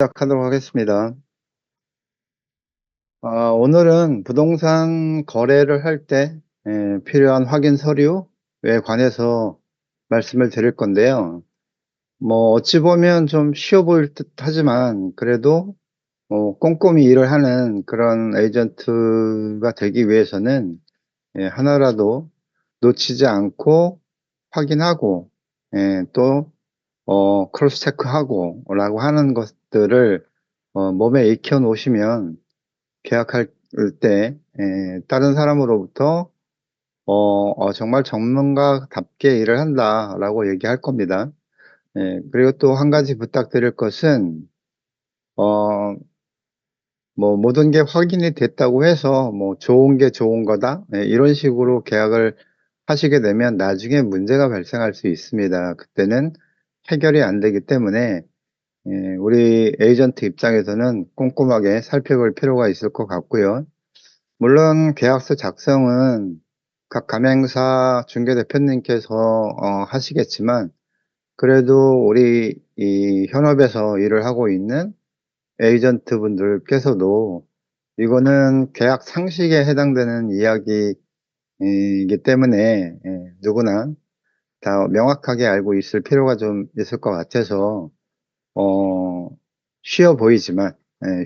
시작하도록 하겠습니다. 오늘은 부동산 거래를 할 때 필요한 확인 서류에 관해서 말씀을 드릴 건데요. 어찌 보면 좀 쉬워 보일 듯하지만 그래도 꼼꼼히 일을 하는 그런 에이전트가 되기 위해서는 하나라도 놓치지 않고 확인하고 또 크로스 체크하고 라고 하는 것들을 몸에 익혀 놓으시면 계약할 때 다른 사람으로부터 정말 전문가답게 일을 한다.'라고 얘기할 겁니다. 그리고 또 한 가지 부탁드릴 것은 어 모든 게 확인이 됐다고 해서 '좋은 게 좋은 거다.' 이런 식으로 계약을 하시게 되면 나중에 문제가 발생할 수 있습니다. 그때는 해결이 안 되기 때문에 우리 에이전트 입장에서는 꼼꼼하게 살펴볼 필요가 있을 것 같고요. 물론 계약서 작성은 각 가맹사 중개대표님께서 하시겠지만 그래도 우리 이 현업에서 일을 하고 있는 에이전트 분들께서도 이거는 계약 상식에 해당되는 이야기이기 때문에 누구나 다 명확하게 알고 있을 필요가 좀 있을 것 같아서 어 쉬워 보이지만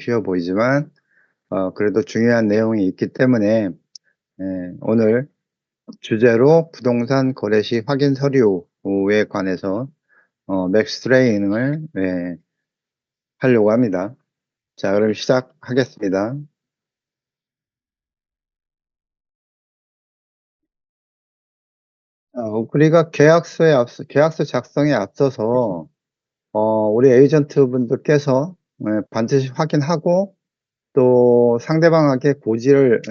쉬워 보이지만 그래도 중요한 내용이 있기 때문에 오늘 주제로 부동산 거래 시 확인 서류에 관해서 맥스 트레이닝을 하려고 합니다. 자, 그럼 시작하겠습니다. 우리가 계약서 작성에 앞서서 우리 에이전트 분들께서 반드시 확인하고 또 상대방에게 고지를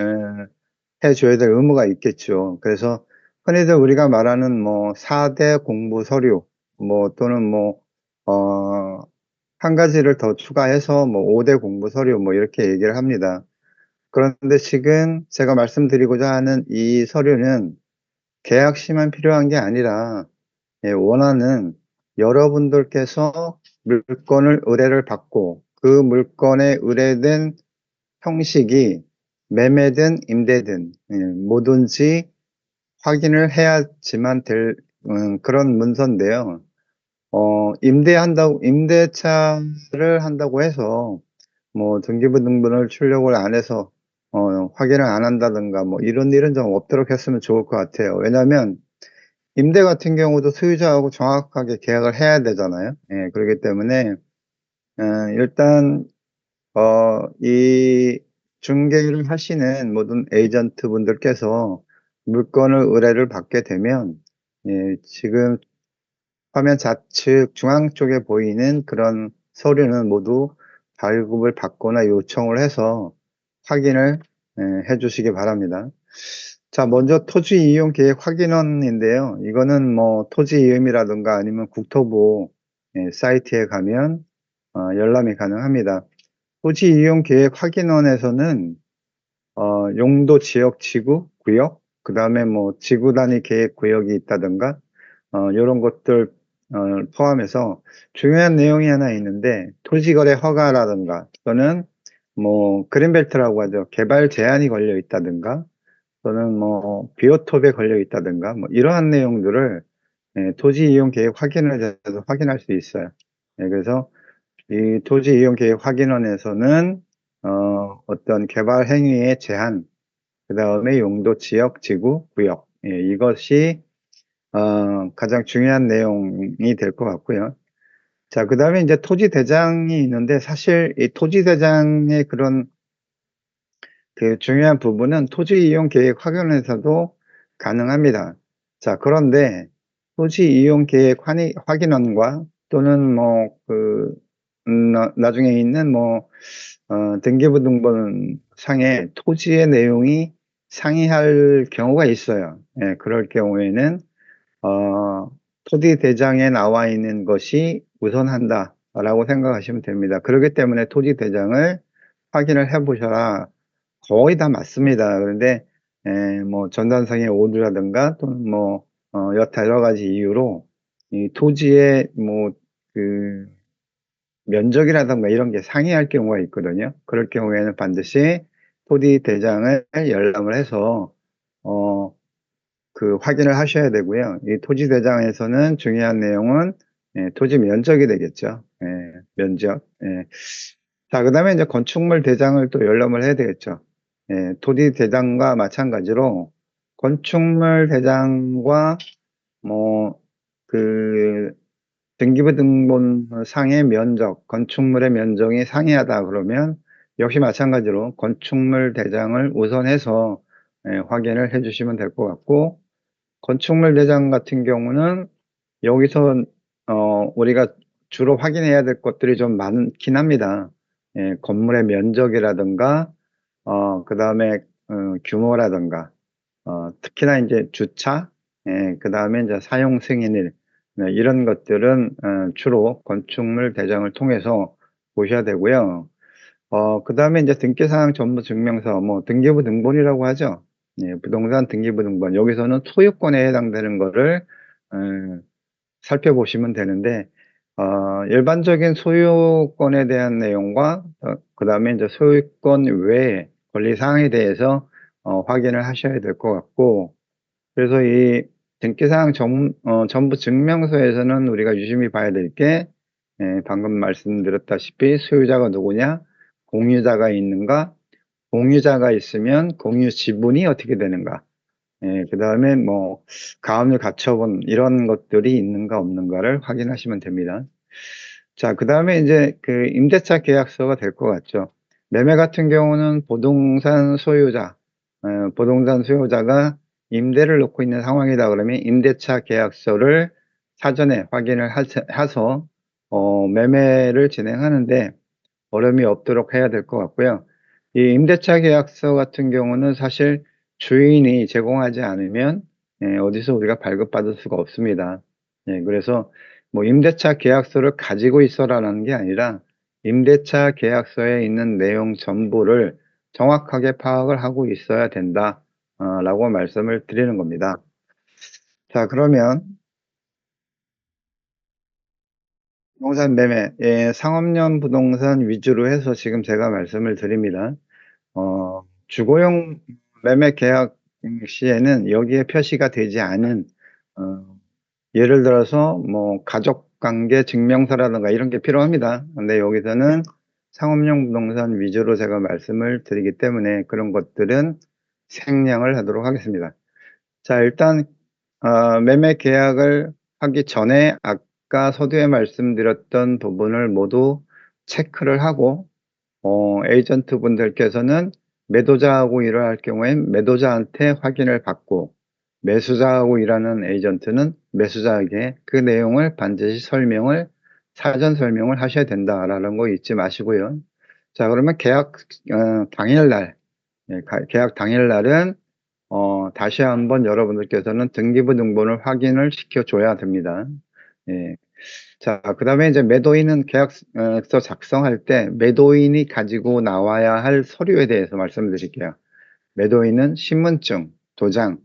해 줘야 될 의무가 있겠죠. 그래서 흔히들 우리가 말하는 4대 공부 서류 또는 어 한 가지를 더 추가해서 5대 공부 서류 이렇게 얘기를 합니다. 그런데 지금 제가 말씀드리고자 하는 이 서류는 계약 시만 필요한 게 아니라 원하는 여러분들께서 물건을 의뢰를 받고 그 물건에 의뢰된 형식이 매매든 임대든 뭐든지 확인을 해야지만 될 그런 문서인데요. 임대차를 한다고 해서 등기부 등본을 출력을 안 해서 확인을 안 한다든가 이런 일은 좀 없도록 했으면 좋을 것 같아요. 왜냐하면 임대 같은 경우도 소유자하고 정확하게 계약을 해야 되잖아요. 그러기 때문에 일단 이 중개를 하시는 모든 에이전트 분들께서 물건을 의뢰를 받게 되면 지금 화면 좌측 중앙 쪽에 보이는 그런 서류는 모두 발급을 받거나 요청을 해서 확인을 해 주시기 바랍니다. 자, 먼저 토지 이용 계획 확인원인데요. 이거는 토지 이음이라든가 아니면 국토부 사이트에 가면 열람이 가능합니다. 토지 이용 계획 확인원에서는 용도, 지역, 지구, 구역, 그다음에 지구 단위 계획 구역이 있다든가 요런 것들 포함해서 중요한 내용이 하나 있는데 토지 거래 허가라든가 또는 그린벨트라고 하죠. 개발 제한이 걸려 있다든가 또는 비오톱에 걸려 있다든가 이러한 내용들을 토지 이용 계획 확인을 해서 확인할 수 있어요. 그래서 이 토지 이용 계획 확인원에서는 어떤 개발 행위의 제한, 그다음에 용도, 지역, 지구, 구역 이것이 가장 중요한 내용이 될 것 같고요. 자, 그다음에 인제 토지 대장이 있는데 사실 이 토지 대장의 그런 그 중요한 부분은 토지 이용 계획 확인에서도 가능합니다. 자, 그런데 토지 이용 계획 확인원과 또는 나중에 있는 등기부 등본 상에 토지의 내용이 상이할 경우가 있어요. 그럴 경우에는 어 '토지 대장에 나와 있는 것이 우선한다.'라고 생각하시면 됩니다. 그러기 때문에 "토지 대장을 확인을 해 보셔라." 거의 다 맞습니다. 그런데 전단상의 오류라든가 또는 여타 여러 가지 이유로 이 토지의 그 면적이라든가 이런 게 상이할 경우가 있거든요. 그럴 경우에는 반드시 토지 대장을 열람을 해서 어 확인을 하셔야 되고요. 이 토지 대장에서는 중요한 내용은 토지 면적이 되겠죠. 면적. 자, 그다음에 이제 건축물 대장을 또 열람을 해야 되겠죠. 토지 대장과 마찬가지로 건축물 대장과 뭐 그 등기부 등본상의 면적, 건축물의 면적이 상이하다 그러면 역시 마찬가지로 건축물 대장을 우선해서 확인을 해 주시면 될 것 같고, 건축물 대장 같은 경우는 여기서 우리가 주로 확인해야 될 것들이 좀 많긴 합니다. 건물의 면적이라든가 그다음에 규모라든가 특히나 인제 주차, 그다음에 인제 사용 승인일, 이런 것들은 주로 건축물 대장을 통해서 보셔야 되고요. 그다음에 인제 등기사항 전부 증명서, 뭐 등기부 등본이라고 하죠. 부동산 등기부 등본. 여기서는 소유권에 해당되는 거를 어 살펴보시면 되는데, 일반적인 소유권에 대한 내용과 그다음에 인제 소유권 외의 권리 사항에 대해서 확인을 하셔야 될 것 같고, 그래서 이 등기사항 전부 증명서에서는 우리가 유심히 봐야 될 게, 방금 말씀드렸다시피 소유자가 누구냐, 공유자가 있는가, 공유자가 있으면 공유 지분이 어떻게 되는가, 그다음에 뭐 가압류 가처분 이런 것들이 있는가 없는가를 확인하시면 됩니다. 자, 그다음에 인제 임대차 계약서가 될 것 같죠. 매매 같은 경우는 부동산 소유자가 임대를 놓고 있는 상황이다 그러면 임대차 계약서를 사전에 확인을 해서 매매를 진행하는데 어려움이 없도록 해야 될 것 같고요. 이 임대차 계약서 같은 경우는 사실 주인이 제공하지 않으면 어디서 우리가 발급받을 수가 없습니다. 그래서 뭐 "임대차 계약서를 가지고 있어라."라는 게 아니라 "임대차 계약서에 있는 내용 전부를 정확하게 파악을 하고 있어야 된다." 라고 말씀을 드리는 겁니다. 자, 그러면 부동산 매매, 상업용 부동산 위주로 해서 지금 제가 말씀을 드립니다. 주거용 매매 계약 시에는 여기에 표시가 되지 않은 어 예를 들어서 뭐 가족관계 증명서라든가 이런 게 필요합니다. 근데 여기서는 상업용 부동산 위주로 제가 말씀을 드리기 때문에 그런 것들은 생략을 하도록 하겠습니다. 자, 일단 매매 계약을 하기 전에 아까 서두에 말씀드렸던 부분을 모두 체크를 하고, 에이전트 분들께서는 매도자하고 일을 할 경우엔 매도자한테 확인을 받고, 매수자하고 일하는 에이전트는 매수자에게 그 내용을 반드시 사전 설명을 하셔야 된다라는 거 잊지 마시고요. 자, 그러면 당일날, 계약 당일날은 다시 한번 여러분들께서는 등기부 등본을 확인을 시켜 줘야 됩니다. 예. 자, 그다음에 이제 매도인은 계약서 작성할 때 매도인이 가지고 나와야 할 서류에 대해서 말씀을 드릴게요. 매도인은 신분증, 도장,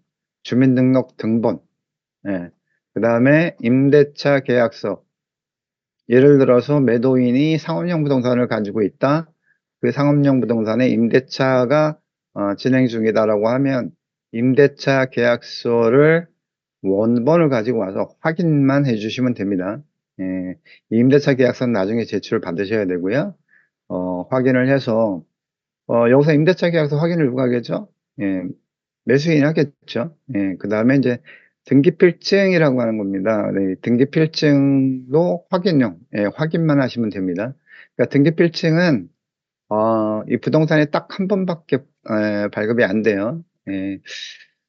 주민등록 등본, 예. 그다음에 임대차 계약서. 예를 들어서 매도인이 상업용 부동산을 가지고 있다. 그 상업용 부동산에 임대차가 진행 중이다라고 하면 임대차 계약서를 원본을 가지고 와서 확인만 해 주시면 됩니다. 예. 이 임대차 계약서는 나중에 제출을 받으셔야 되고요. 확인을 해서 여기서 임대차 계약서 확인을 누가 하겠죠? 예. 매수인이 하겠죠. 그다음에 인제 등기필증이라고 하는 겁니다. 네. 등기필증도 확인용, 확인만 하시면 됩니다. 그러니까 등기필증은 이 부동산에 딱 한 번밖에 발급이 안 돼요. 예.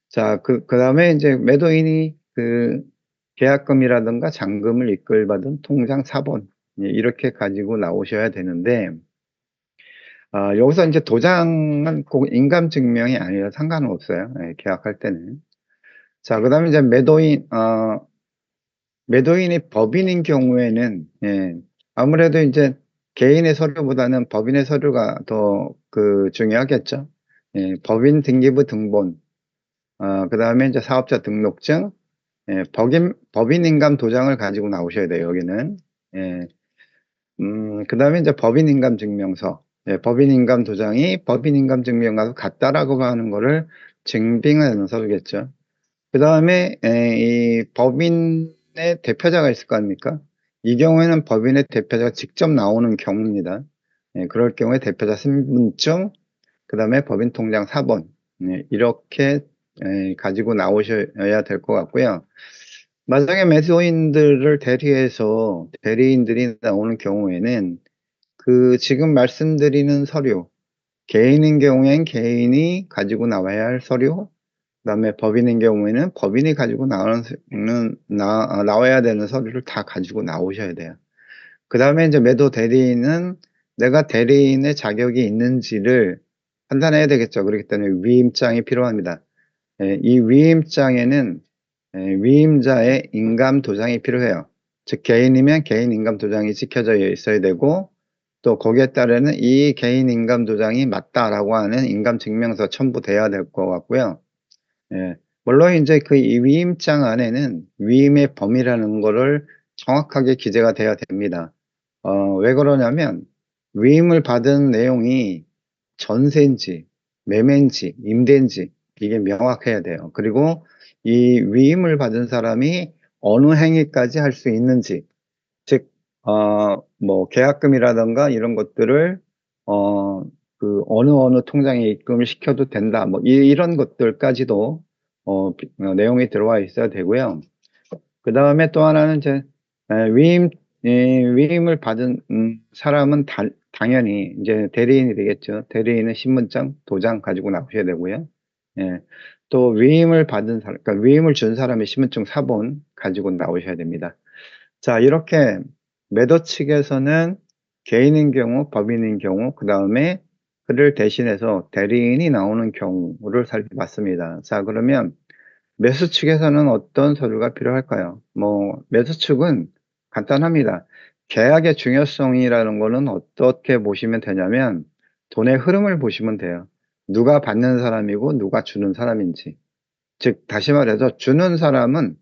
자, 그다음에 인제 매도인이 계약금이라든가 잔금을 이끌받은 통장 사본, 이렇게 가지고 나오셔야 되는데, 여기서 인제 도장은 꼭 인감 증명이 아니라 상관은 없어요, 계약할 때는. 자, 그다음에 이제 매도인이 법인인 경우에는, 아무래도 인제 개인의 서류보다는 법인의 서류가 더 중요하겠죠. 법인 등기부 등본, 그다음에 인제 사업자 등록증, 법인 인감 도장을 가지고 나오셔야 돼요, 여기는. 예. 그다음에 이제 법인인감증명서. 예, 법인인감도장이 법인인감증명하고 같다라고 하는 거를 증빙하는 서류겠죠. 그다음에 이 법인의 대표자가 있을 거 아닙니까? 이 경우에는 법인의 대표자가 직접 나오는 경우입니다. 예, 그럴 경우에 대표자 신분증, 그다음에 법인 통장 사본, 예, 이렇게 가지고 나오셔야 될 것 같고요. 만약에 매수인들을 대리해서 대리인들이 나오는 경우에는 그 지금 말씀드리는 서류, 개인인 경우엔 개인이 가지고 나와야 할 서류, 그다음에 법인인 경우에는 법인이 가지고 나와야 되는 서류를 다 가지고 나오셔야 돼요. 그다음에 이제 매도 대리인은 내가 대리인의 자격이 있는지를 판단해야 되겠죠. 그렇기 때문에 위임장이 필요합니다. 예, 이 위임장에는 위임자의 인감 도장이 필요해요. 즉 개인이면 개인 인감 도장이 찍혀져 있어야 되고, 또 거기에 따르는 이 개인 인감 도장이 맞다라고 하는 인감 증명서 첨부돼야 될 것 같고요. 예, 물론 이제 그 이 위임장 안에는 위임의 범위라는 거를 정확하게 기재가 돼야 됩니다. 왜 그러냐면 위임을 받은 내용이 전세인지 매매인지 임대인지 이게 명확해야 돼요. 그리고 이 위임을 받은 사람이 어느 행위까지 할 수 있는지, 즉 뭐 계약금이라든가 이런 것들을 어 어느 통장에 입금을 시켜도 된다, 뭐 이런 것들까지도 내용이 들어와 있어야 되고요. 그다음에 또 하나는 이제 위임 위임을 받은 사람은 당연히 이제 대리인이 되겠죠. 대리인은 신분증, 도장 가지고 나오셔야 되고요. 예. 또 위임을 받은 사람, 그러니까 위임을 준 사람의 신분증 사본 가지고 나오셔야 됩니다. 자, 이렇게 매도 측에서는 개인인 경우, 법인인 경우, 그다음에 그를 대신해서 대리인이 나오는 경우를 살펴봤습니다. 자, 그러면 매수 측에서는 어떤 서류가 필요할까요? 뭐 매수 측은 간단합니다. 계약의 중요성이라는 거는 어떻게 보시면 되냐면 돈의 흐름을 보시면 돼요. 누가 받는 사람이고 누가 주는 사람인지. 즉 다시 말해서 주는 사람은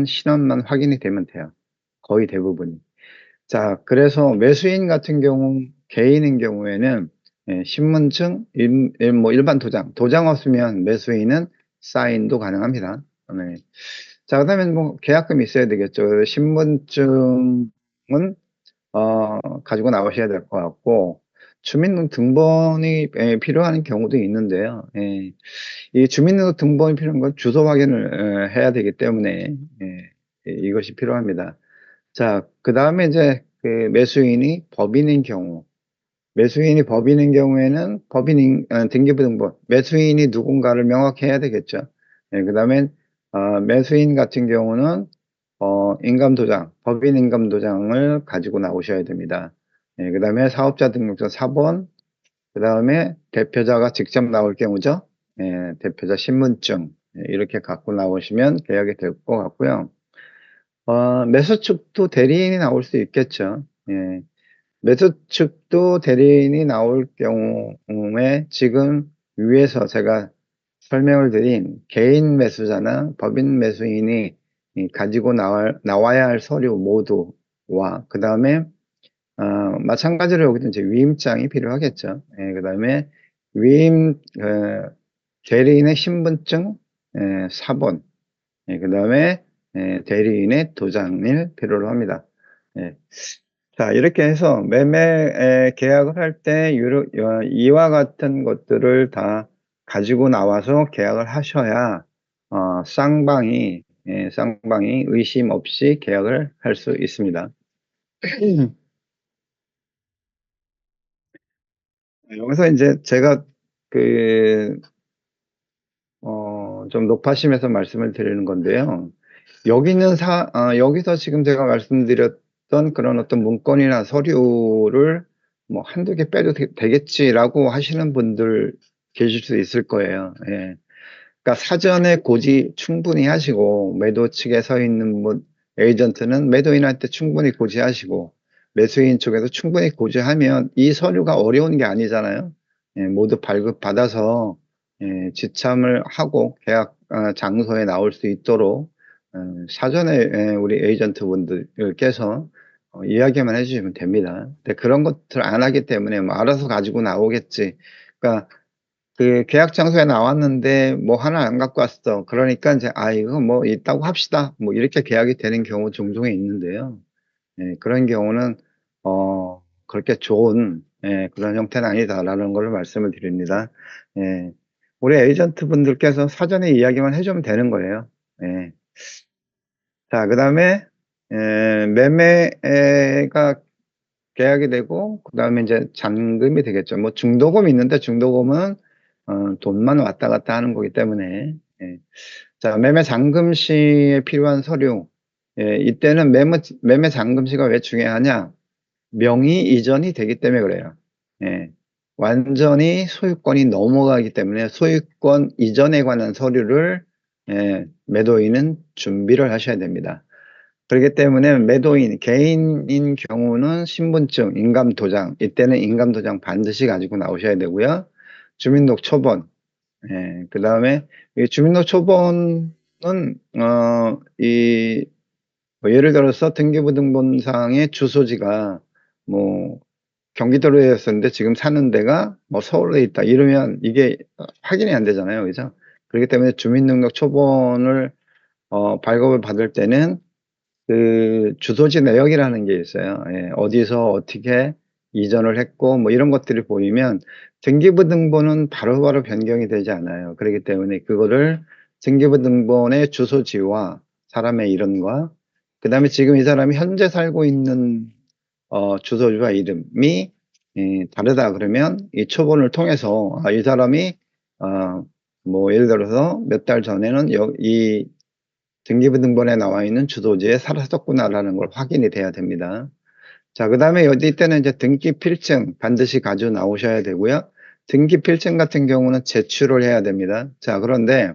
신원만 확인이 되면 돼요. 거의 대부분이. 자, 그래서 매수인 같은 경우, 개인인 경우에는 신분증, 뭐 일반 도장 없으면 매수인은 사인도 가능합니다. 네. 자, 그다음에 뭐 계약금이 있어야 되겠죠. 신분증은 가지고 나오셔야 될 것 같고, 주민등록번이 필요한 경우도 있는데요. 예. 이 주민등록번이 필요한 건 주소 확인을 해야 되기 때문에 이것이 필요합니다. 자, 그다음에 이제 그 매수인이 법인인 경우에는 등기부등본, 매수인이 누군가를 명확히 해야 되겠죠. 그다음에 매수인 같은 경우는 인감도장, 법인 인감도장을 가지고 나오셔야 됩니다. 그다음에 사업자 등록증 사본, 그다음에 대표자가 직접 나올 경우죠. 대표자 신분증, 이렇게 갖고 나오시면 계약이 될 것 같고요. 매수 측도 대리인이 나올 수 있겠죠. 예. 매수 측도 대리인이 나올 경우에 지금 위에서 제가 설명을 드린 개인 매수자나 법인 매수인이 가지고 나와야 할 서류 모두와, 그 다음에 마찬가지로 여기도 이제 위임장이 필요하겠죠. 그 다음에 위임 대리인의 신분증 사본, 그 다음에 대리인의 도장을 필요로 합니다. 예. 자, 이렇게 해서 매매 계약을 할 때 이와 같은 것들을 다 가지고 나와서 계약을 하셔야 쌍방이 의심 없이 계약을 할 수 있습니다. 여기서 이제 제가 그 좀 높아심에서 말씀을 드리는 건데요. 여기서 지금 제가 말씀드렸던 그런 어떤 문건이나 서류를 뭐 한두 개 빼도 되겠지라고 하시는 분들 계실 수 있을 거예요. 예. 그러니까 사전에 고지 충분히 하시고, 매도 측에 서 있는 에이전트는 매도인한테 충분히 고지하시고, 매수인 쪽에서 충분히 고지하면 이 서류가 어려운 게 아니잖아요. 모두 발급받아서 지참을 하고 계약 장소에 나올 수 있도록 사전에 우리 에이전트 분들께서 이야기만 해 주시면 됩니다. 근데 그런 것들 안 하기 때문에 뭐 알아서 가지고 나오겠지. 그러니까 그 계약 장소에 나왔는데 뭐 하나 안 갖고 왔어. 그러니까 인제 '아 이거 뭐 있다고 합시다.' 뭐 이렇게 계약이 되는 경우 종종 있는데요. 예, 그런 경우는 그렇게 좋은, 예, 그런 형태는 아니다라는 걸 말씀을 드립니다. 예. 우리 에이전트 분들께서 사전에 이야기만 해 주면 되는 거예요. 예. 자, 그다음에 매매가 계약이 되고 그다음에 인제 잔금이 되겠죠. 뭐 중도금이 있는데 중도금은 돈만 왔다 갔다 하는 거기 때문에. 예. 자, 매매 잔금 시에 필요한 서류. 예, 이때는 매매 잔금 시가 왜 중요하냐? 명의 이전이 되기 때문에 그래요. 예. 완전히 소유권이 넘어가기 때문에 소유권 이전에 관한 서류를, 예, 매도인은 준비를 하셔야 됩니다. 그렇기 때문에 매도인 개인인 경우는 신분증, 인감도장, 이때는 인감도장 반드시 가지고 나오셔야 되고요. 주민등록 초본, 예, 그다음에 이 주민등록 초본은 이 뭐 예를 들어서 등기부등본상의 주소지가 뭐 경기도였었는데 지금 사는 데가 뭐 서울에 있다 이러면 이게 확인이 안 되잖아요. 그죠? 그렇기 때문에 주민등록 초본을 발급을 받을 때는 그 주소지 내역이라는 게 있어요. 예. 어디서 어떻게 이전을 했고 뭐 이런 것들이 보이면 등기부등본은 바로바로 변경이 되지 않아요. 그렇기 때문에 그거를 등기부등본의 주소지와 사람의 이름과 그다음에 지금 이 사람이 현재 살고 있는 주소지와 이름이 다르다 그러면 이 초본을 통해서 이 사람이 뭐 예를 들어서 몇 달 전에는 이 등기부등본에 나와 있는 주소지에 살았었구나라는 걸 확인이 돼야 됩니다. 자, 그다음에 이때는 이제 등기필증 반드시 가지고 나오셔야 되고요. 등기필증 같은 경우는 제출을 해야 됩니다. 자, 그런데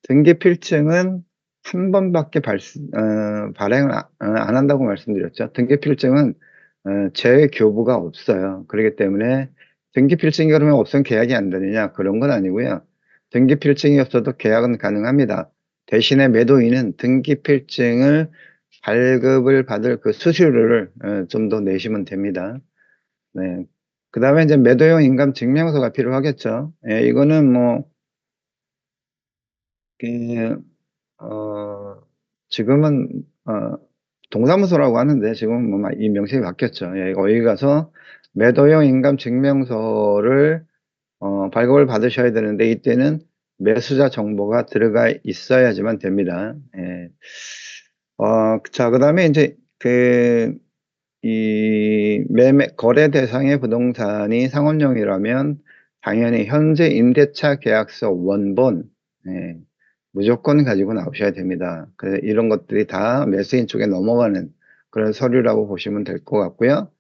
등기필증은 한 번밖에 발행을 안 한다고 말씀드렸죠. 등기필증은 재교부가 없어요. 그렇기 때문에 등기필증이 그러면 없으면 계약이 안 되느냐 그런 건 아니고요. 등기필증이 없어도 계약은 가능합니다. 대신에 매도인은 등기필증을 발급을 받을 그 수수료를 좀 더 내시면 됩니다. 네. 그다음에 이제 매도용 인감 증명서가 필요하겠죠. 예, 이거는 뭐 그 지금은 동사무소라고 하는데 지금은 뭐 이 명칭이 바뀌었죠. 예, 거기 가서 매도용 인감 증명서를 발급을 받으셔야 되는데 이때는 매수자 정보가 들어가 있어야지만 됩니다. 예. 자, 그다음에 인제 이 매매 거래 대상의 부동산이 상업용이라면 당연히 현재 임대차 계약서 원본, 예, 무조건 가지고 나오셔야 됩니다. 이런 것들이 다 매수인 쪽에 넘어가는 그런 서류라고 보시면 될 것 같고요.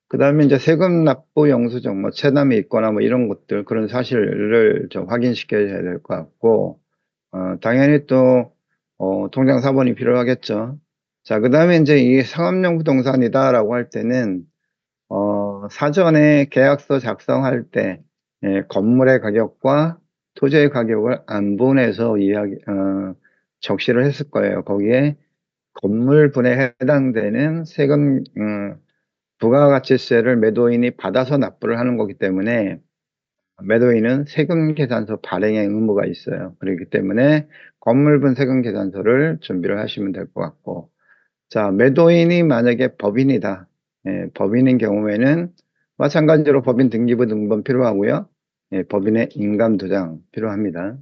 그다음에 인제 세금 납부 영수증 뭐 체납이 있거나 뭐 이런 것들 그런 사실을 좀 확인시켜야 될 것 같고 당연히 또 통장 사본이 필요하겠죠. 자, 그다음에 인제 이 상업용 부동산이다라고 할 때는 사전에 계약서 작성할 때, 예, 건물의 가격과 토지의 가격을 안분해서 적시를 했을 거예요. 거기에 건물분에 해당되는 세금, 부가가치세를 매도인이 받아서 납부를 하는 거기 때문에 매도인은 세금 계산서 발행의 의무가 있어요. 그렇기 때문에 건물분 세금 계산서를 준비를 하시면 될 것 같고, 자, 매도인이 만약에 법인이다. 예, 법인인 경우에는 마찬가지로 법인 등기부 등본 필요하고요. 예, 법인의 인감도장 필요합니다.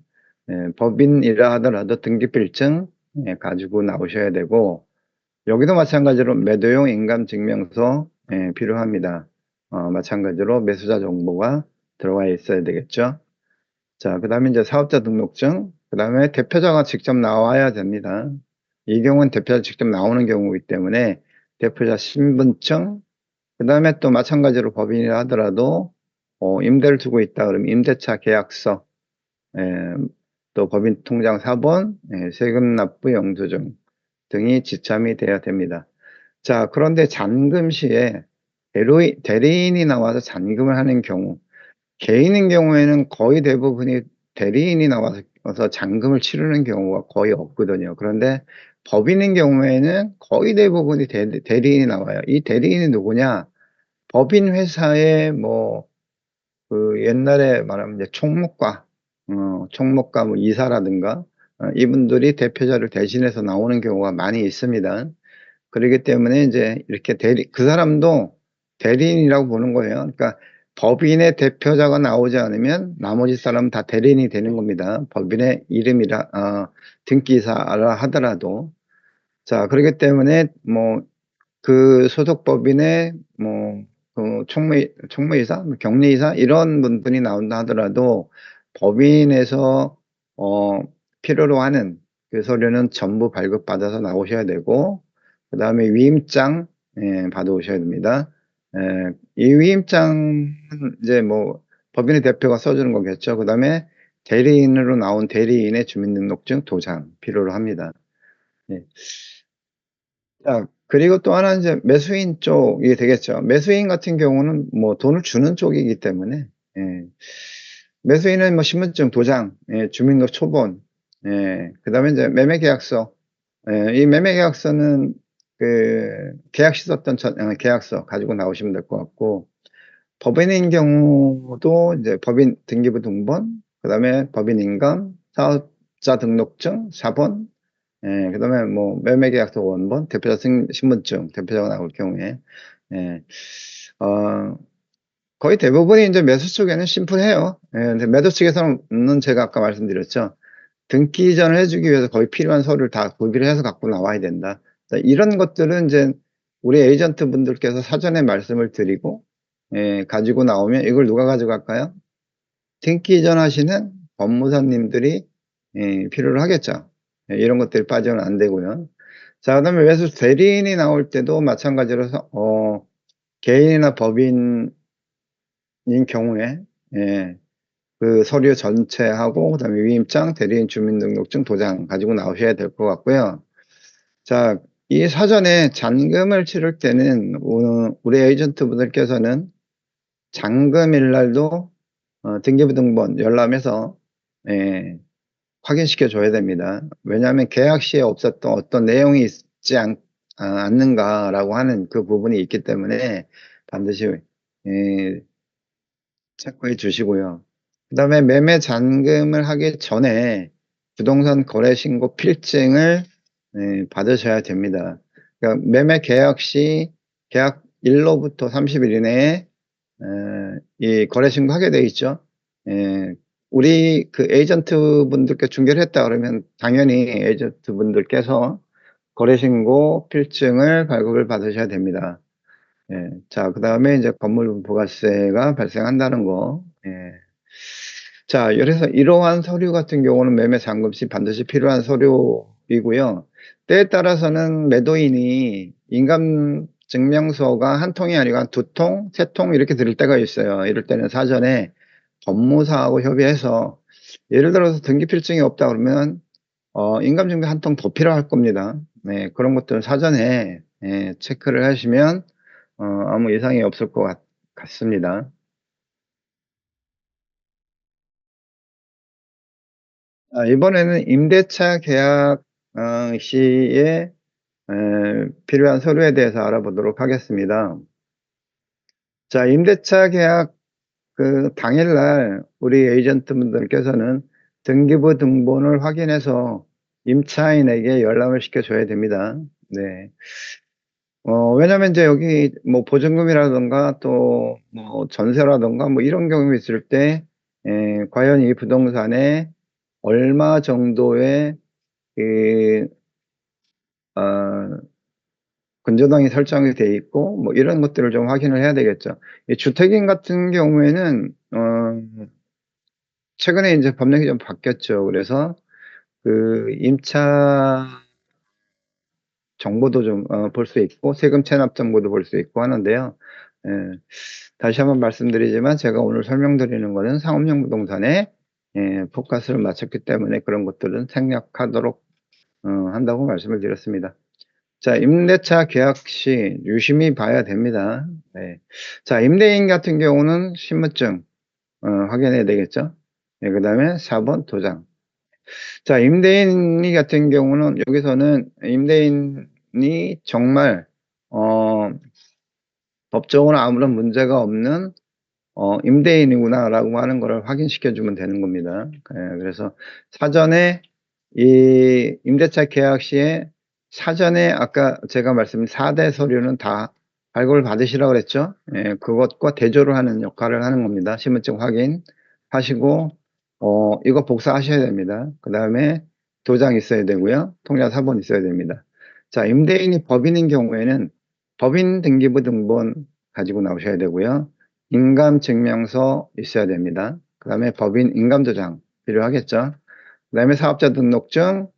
예, 법인이라 하더라도 등기필증, 예, 가지고 나오셔야 되고 여기도 마찬가지로 매도용 인감증명서, 예, 필요합니다. 마찬가지로 매수자 정보가 들어가 있어야 되겠죠. 자, 그다음에 이제 사업자 등록증, 그다음에 대표자가 직접 나와야 됩니다. 이 경우는 대표자 직접 나오는 경우이기 때문에 대표자 신분증, 그다음에 또 마찬가지로 법인이라 하더라도 임대를 두고 있다 그러면 임대차 계약서, 예, 또 법인 통장 사본, 예, 세금 납부 영수증 등이 지참이 돼야 됩니다. 자, 그런데 잔금 시에 대리인이 나와서 잔금을 하는 경우, 개인인 경우에는 거의 대부분이 대리인이 나와서 잔금을 치르는 경우가 거의 없거든요. 그런데 법인인 경우에는 거의 대부분이 대리인이 나와요. 이 대리인이 누구냐? 법인 회사의 뭐 그 옛날에 말하면 이제 총무과, 총무과 뭐 이사라든가 이분들이 대표자를 대신해서 나오는 경우가 많이 있습니다. 그렇기 때문에 이제 이렇게 그 사람도 대리인이라고 보는 거예요. 그러니까 법인의 대표자가 나오지 않으면 나머지 사람은 다 대리인이 되는 겁니다. 법인의 이름이라, 등기사라 하더라도. 자, 그렇기 때문에 뭐 그 소속 법인의 뭐 총무이사, 뭐 격리이사 이런 분들이 나온다 하더라도 법인에서 필요로 하는 그 서류는 전부 발급받아서 나오셔야 되고, 그다음에 위임장 받아오셔야 됩니다. 이 위임장은 이제 뭐 법인의 대표가 써주는 거겠죠. 그다음에 대리인으로 나온 대리인의 주민등록증 도장 필요로 합니다. 예. 자, 그리고 또 하나 이제 매수인 쪽이 되겠죠. 매수인 같은 경우는 뭐 돈을 주는 쪽이기 때문에, 예. 매수인은 뭐 신분증, 도장, 주민등록 초본, 그다음에 이제 매매계약서. 이 매매계약서는 그 계약시 썼던 계약서 가지고 나오시면 될 것 같고, 법인인 경우도 이제 법인 등기부 등본, 그다음에 법인 인감, 사업자 등록증 4번, 그다음에 뭐 매매계약서 원본, 대표자 신분증, 대표자가 나올 경우에, 예, 어, 거의 대부분이 이제 매수 쪽에는 심플해요. 근데 매도 측에서는 제가 아까 말씀드렸죠. 등기 이전을 해주기 위해서 거의 필요한 서류를 다 구비를 해서 갖고 나와야 된다. 이런 것들은 이제 우리 에이전트 분들께서 사전에 말씀을 드리고, 가지고 나오면 이걸 누가 가져갈까요? 등기 이전하시는 법무사님들이 필요로 하겠죠. 이런 것들이 빠지면 안 되고요. 자, 그다음에 매수 대리인이 나올 때도 마찬가지로 개인이나 법인인 경우에 그 서류 전체하고 그다음에 위임장, 대리인 주민등록증 도장 가지고 나오셔야 될 것 같고요. 자, 이 사전에 잔금을 치를 때는 우리 에이전트 분들께서는 잔금일 날도 등기부 등본 열람해서 확인시켜 줘야 됩니다. 왜냐하면 계약 시에 없었던 어떤 내용이 있지 않는가라고 하는 그 부분이 있기 때문에 반드시 체크해 주시고요. 그다음에 매매 잔금을 하기 전에 부동산 거래 신고 필증을 받으셔야 됩니다. 그러니까 매매 계약 시 계약 일로부터 30일 이내에 이 거래 신고하게 돼 있죠. 우리 그 에이전트 분들께 중개를 했다 그러면 당연히 에이전트 분들께서 거래 신고 필증을 발급을 받으셔야 됩니다. 자, 그다음에 이제 건물 부가세가 발생한다는 거. 자, 그래서 이러한 서류 같은 경우는 매매 잔금 시 반드시 필요한 서류이고요. 때에 따라서는 매도인이 인감 증명서가 한 통이 아니고 한 두 통, 세 통 이렇게 드릴 때가 있어요. 이럴 때는 사전에 법무사하고 협의해서, 예를 들어서 등기 필증이 없다 그러면 인감증명 한 통 더 필요할 겁니다. 그런 것들은 사전에 체크를 하시면 아무 이상이 없을 것 같습니다. 이번에는 임대차 계약 시에 필요한 서류에 대해서 알아보도록 하겠습니다. 자, 임대차 계약 그 당일날 우리 에이전트 분들께서는 등기부 등본을 확인해서 임차인에게 열람을 시켜줘야 됩니다. 네. 왜냐면 이제 여기 뭐 보증금이라든가 또 뭐 전세라든가 뭐 이런 경험이 있을 때, 과연 이 부동산에 얼마 정도의 그, 어, 근저당이 설정이 돼 있고 뭐 이런 것들을 좀 확인을 해야 되겠죠. 이 주택인 같은 경우에는, 최근에 이제 법령이 좀 바뀌었죠. 그래서 그 임차 정보도 좀 볼 수 있고 세금 체납 정보도 볼 수 있고 하는데요. 예, 다시 한번 말씀드리지만 제가 오늘 설명드리는 거는 상업용 부동산에 포커스를 맞췄기 때문에 그런 것들은 생략하도록 한다고 말씀을 드렸습니다. 자, 임대차 계약 시 유심히 봐야 됩니다. 네. 자, 임대인 같은 경우는 신분증 확인해야 되겠죠. 그다음에 4번 도장. 자, 임대인이 같은 경우는 여기서는 임대인이 정말 어 법적으로 아무런 문제가 없는 임대인이구나라고 하는 거를 확인시켜 주면 되는 겁니다. 예, 그래서 사전에 이 임대차 계약 시에 사전에 아까 제가 말씀드린 4대 서류는 다 발급을 받으시라고 그랬죠. 예, 그것과 대조를 하는 역할을 하는 겁니다. 신분증 확인하시고 이거 복사하셔야 됩니다. 그다음에 도장 있어야 되고요. 통장 사본 있어야 됩니다. 자, 임대인이 법인인 경우에는 법인 등기부 등본 가지고 나오셔야 되고요. 인감증명서 있어야 됩니다. 그다음에 법인 인감도장 필요하겠죠. 그다음에 사업자 등록증,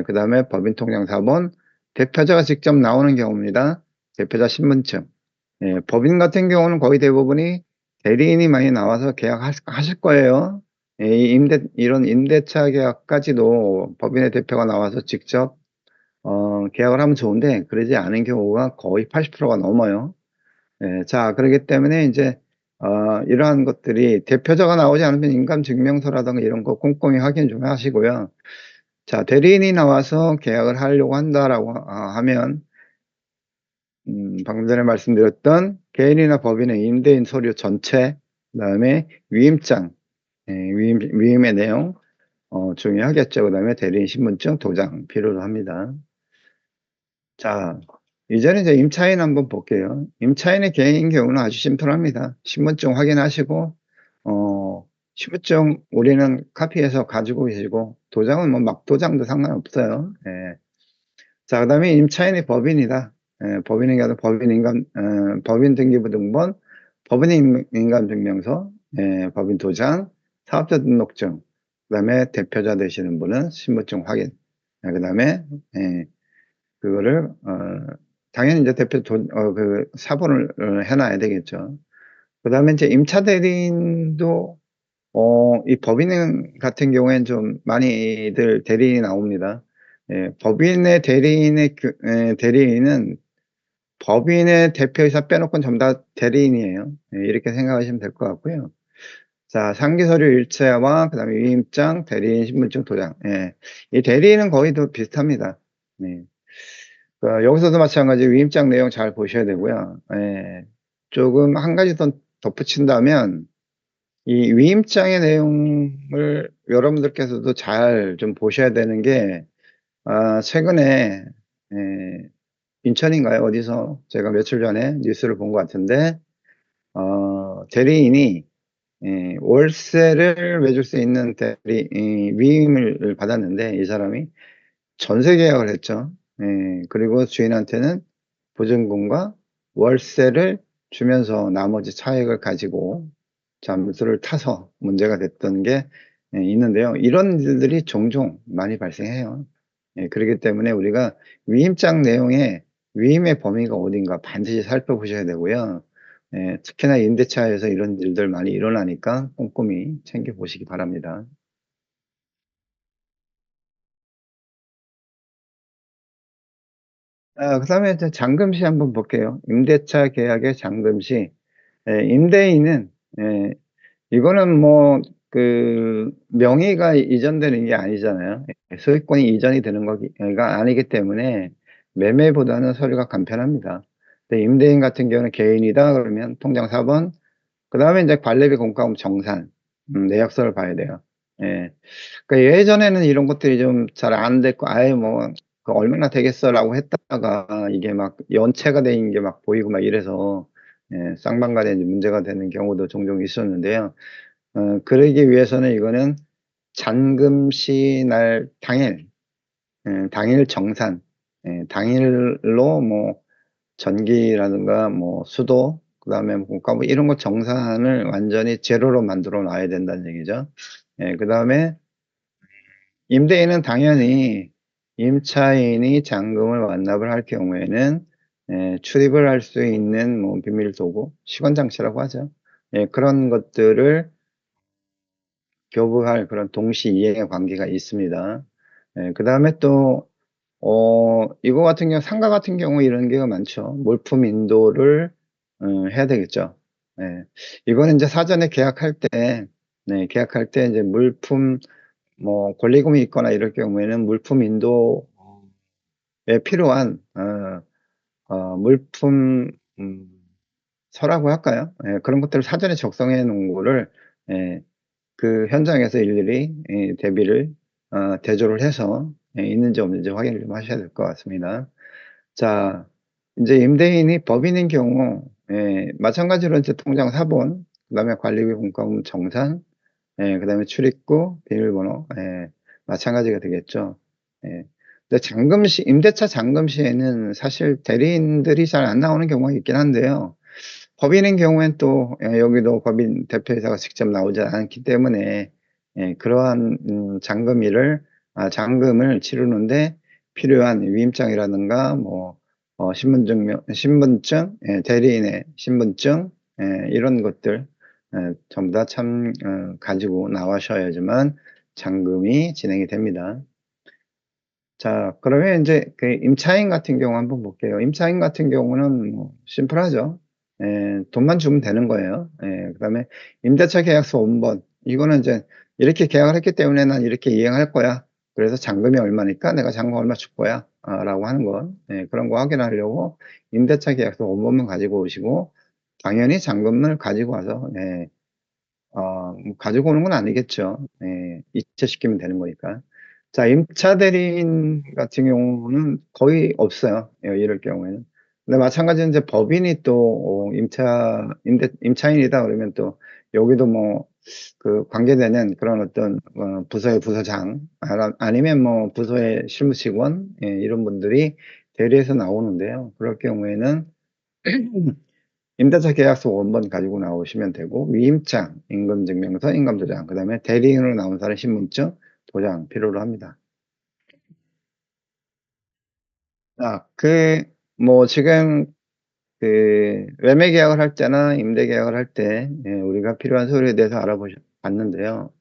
그다음에 법인 통장 사본, 대표자가 직접 나오는 경우입니다. 대표자 신분증. 법인 같은 경우는 거의 대부분이 대리인이 많이 나와서 계약하실 거예요. 이런 임대차 계약까지도 법인의 대표가 나와서 직접 계약을 하면 좋은데 그러지 않은 경우가 거의 80%가 넘어요. 자, 그렇기 때문에 이제 이러한 것들이 대표자가 나오지 않으면 인감증명서라든가 이런 거 꼼꼼히 확인 좀 하시고요. 자, 대리인이 나와서 계약을 하려고 한다라고 하면 방금 전에 말씀드렸던 개인이나 법인의 임대인 서류 전체, 그다음에 위임장, 위임의 내용 중요하겠죠. 그다음에 대리인 신분증, 도장 필요로 합니다. 자, 이제는 이제 임차인 한번 볼게요. 임차인의 개인 경우는 아주 심플합니다. 신분증 확인하시고, 신분증 우리는 카피해서 가지고 계시고, 도장은 뭐 막도장도 상관없어요. 예. 자, 그 다음에 임차인이 법인이다. 법인인 경우 법인 등기부 등본, 법인 인감증명서, 법인 도장, 사업자 등록증, 그 다음에 대표자 되시는 분은 신분증 확인, 그 다음에 그거를 당연히 이제 그 사본을 해놔야 되겠죠. 그다음에 이제 임차 대리인도 이 법인 같은 경우에는 좀 많이들 대리인이 나옵니다. 법인의 대리인은 법인의 대표이사 빼놓고는 전부 다 대리인이에요. 이렇게 생각하시면 될 것 같고요. 자, 상기서류 일체와 그다음에 위임장, 대리인 신분증 도장. 이 대리인은 거의 다 비슷합니다. 네. 여기서도 마찬가지 위임장 내용 잘 보셔야 되고요. 조금 한 가지 더 덧붙인다면 이 위임장의 내용을 여러분들께서도 잘 좀 보셔야 되는 게 최근에 인천인가요? 어디서 제가 며칠 전에 뉴스를 본 것 같은데 대리인이 월세를 매줄 수 있는 위임을 받았는데 이 사람이 전세 계약을 했죠. 그리고 주인한테는 보증금과 월세를 주면서 나머지 차액을 가지고 잠수를 타서 문제가 됐던 게 있는데요. 이런 일들이 종종 많이 발생해요. 그렇기 때문에 우리가 위임장 내용에 위임의 범위가 어딘가 반드시 살펴보셔야 되고요. 특히나 임대차에서 이런 일들 많이 일어나니까 꼼꼼히 챙겨보시기 바랍니다. 그다음에 이제 잔금시 한번 볼게요. 임대차 계약의 잔금시. 임대인은 이거는 뭐 명의가 이전되는 게 아니잖아요. 소유권이 이전이 되는 거가 아니기 때문에 매매보다는 서류가 간편합니다. 근데 임대인 같은 경우는 개인이다 그러면 통장 사본, 그다음에 이제 관리비 공과금 정산, 내역서를 봐야 돼요. 예. 그러니까 예전에는 이런 것들이 좀 잘 안 됐고, 아예 뭐, 그 얼마나 되겠어라고 했다가 이게 막 연체가 돼 있는 게 막 보이고 막 이래서 쌍방간에 이제 문제가 되는 경우도 종종 있었는데요. 그러기 위해서는 이거는 잔금시 날 당일, 당일 정산, 당일로 뭐 전기라든가 뭐 수도, 그다음에 공과 뭐 이런 거 정산을 완전히 제로로 만들어 놔야 된다는 얘기죠. 그다음에 임대인은 당연히 임차인이 잔금을 완납을 할 경우에는 출입을 할 수 있는 뭐 비밀도구, 시건장치라고 하죠. 그런 것들을 교부할 그런 동시 이행 관계가 있습니다. 그다음에 또 이거 같은 경우 상가 같은 경우 이런 경우가 많죠. 물품 인도를 해야 되겠죠. 이거는 이제 사전에 계약할 때, 계약할 때 이제 물품 뭐 권리금이 있거나 이럴 경우에는 물품 인도에 필요한 물품 서라고 할까요? 예, 그런 것들을 사전에 작성해 놓은 거를 예, 그 현장에서 일일이 대비를 대조를 해서 있는지 없는지 확인을 좀 하셔야 될 것 같습니다. 자, 인제 임대인이 법인인 경우 마찬가지로 인제 통장 사본, 그다음에 관리비 공과금 정산, 그다음에 출입구, 비밀번호, 마찬가지가 되겠죠. 예. 근데 잔금 시 임대차 잔금 시에는 사실 대리인들이 잘 안 나오는 경우가 있긴 한데요. 법인인 경우엔 또 여기도 법인 대표이사가 직접 나오지 않기 때문에 그러한 잔금일을 잔금을 치르는데 필요한 위임장이라든가 뭐 신분증, 대리인의 신분증, 이런 것들 전부 다 참 가지고 나가셔야지만 잔금이 진행이 됩니다. 자, 그러면 인제 그 임차인 같은 경우 한번 볼게요. 임차인 같은 경우는 뭐 심플하죠. 돈만 주면 되는 거예요. 그다음에 임대차 계약서 원본, 이거는 인제 "이렇게 계약을 했기 때문에 난 이렇게 이행할 거야. 그래서 잔금이 얼마니까 내가 잔금 얼마 줄 거야." 라고 하는 거, 그런 거 확인하려고 임대차 계약서 원본만 가지고 오시고, 당연히 잔금을 가지고 와서 뭐 가지고 오는 건 아니겠죠. 이체시키면 되는 거니까. 자, 임차 대리인 같은 경우는 거의 없어요, 이럴 경우에는. 근데 마찬가지로 인제 법인이 또 임차인이다 그러면 또 여기도 뭐 그 관계되는 그런 어떤 부서의 부서장, 아니면 뭐 부서의 실무 직원, 이런 분들이 대리해서 나오는데요. 그럴 경우에는 임대차 계약서 원본 가지고 나오시면 되고, 위임장, 임금증명서, 임감도장, 그다음에 대리인으로 나온 사람 신분증, 도장 필요로 합니다. 뭐 지금 매매 계약을 할 때나 임대 계약을 할 때 우리가 필요한 서류에 대해서 봤는데요.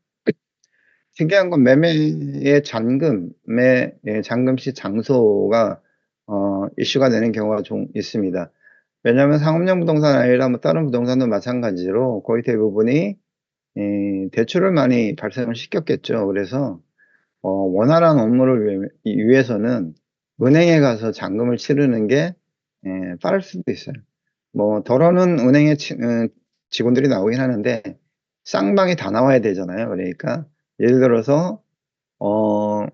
특이한 건 매매의 잔금의 잔금 시 장소가 이슈가 되는 경우가 좀 있습니다. 왜냐하면 상업용 부동산 아니라 뭐 다른 부동산도 마찬가지로 거의 대부분이 대출을 많이 발생을 시켰겠죠. 그래서 원활한 업무를 위해서는 은행에 가서 잔금을 치르는 게 빠를 수도 있어요. 뭐 덜어는 은행의 직원들이 나오긴 하는데 쌍방이 다 나와야 되잖아요. 그러니까 예를 들어서 어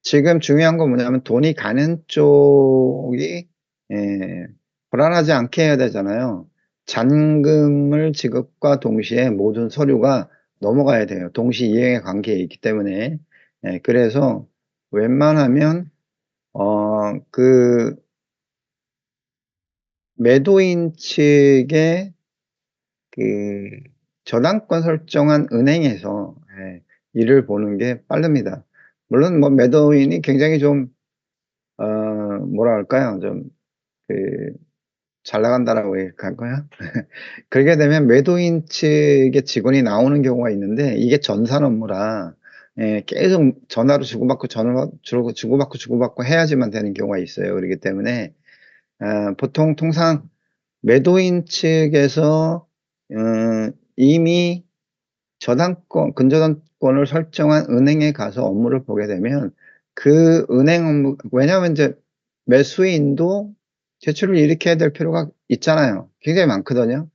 지금 중요한 건 뭐냐면 돈이 가는 쪽이 예 불안하지 않게 해야 되잖아요. 잔금을 지급과 동시에 모든 서류가 넘어가야 돼요. 동시 이행의 관계에 있기 때문에. 그래서 웬만하면 그 매도인 측의 그 저당권 설정한 은행에서 일을 보는 게 빠릅니다. 물론 뭐 매도인이 굉장히 좀 뭐라 그럴까요? 좀 그 잘 나간다라고 할까요? 그러게 되면 매도인 측의 직원이 나오는 경우가 있는데, 이게 전산 업무라 계속 전화로 주고받고 주고받고 해야지만 되는 경우가 있어요. 그러기 때문에 보통 통상 매도인 측에서 이미 근저당권을 설정한 은행에 가서 업무를 보게 되면 그 은행 업무, 왜냐하면 인제 매수인도 대출을 일으켜야 될 필요가 있잖아요. 굉장히 많거든요.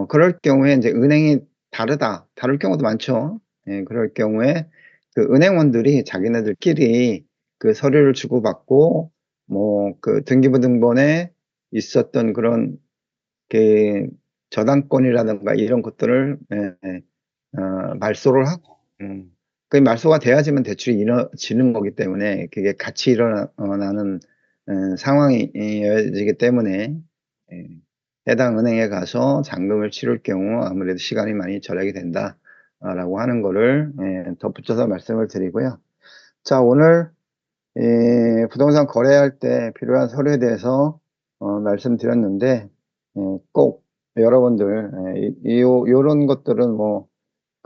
그럴 경우에 인제 은행이 다를 경우도 많죠. 그럴 경우에 그 은행원들이 자기네들끼리 그 서류를 주고받고 뭐 그 등기부등본에 있었던 그런 그 저당권이라든가 이런 것들을 말소를 하고, 그게 말소가 돼야지만 대출이 이뤄지는 거기 때문에, 그게 같이 나는 상황이 이어지기 때문에 예 해당 은행에 가서 잔금을 치를 경우 아무래도 시간이 많이 절약이 된다 라고 하는 거를 덧붙여서 말씀을 드리고요. 자, 오늘 부동산 거래할 때 필요한 서류에 대해서 말씀드렸는데, 꼭 여러분들 요런 것들은 뭐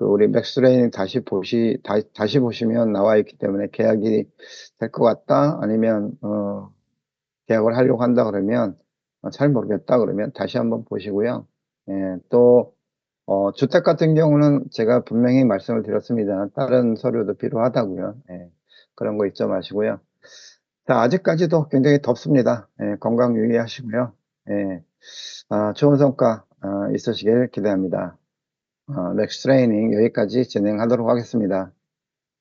우리 맥스레인 다시 보시면 나와 있기 때문에, 계약이 될 것 같다, 아니면 계약을 하려고 한다 그러면 잘 모르겠다 그러면 다시 한번 보시고요. 또 주택 같은 경우는 제가 분명히 말씀을 드렸습니다. 다른 서류도 필요하다고요. 예. 그런 거 잊지 마시고요. 자, 아직까지도 굉장히 덥습니다. 예, 건강 유의하시고요. 예. 좋은 성과 있으시길 기대합니다. 넥스트 트레이닝 여기까지 진행하도록 하겠습니다.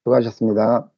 수고하셨습니다.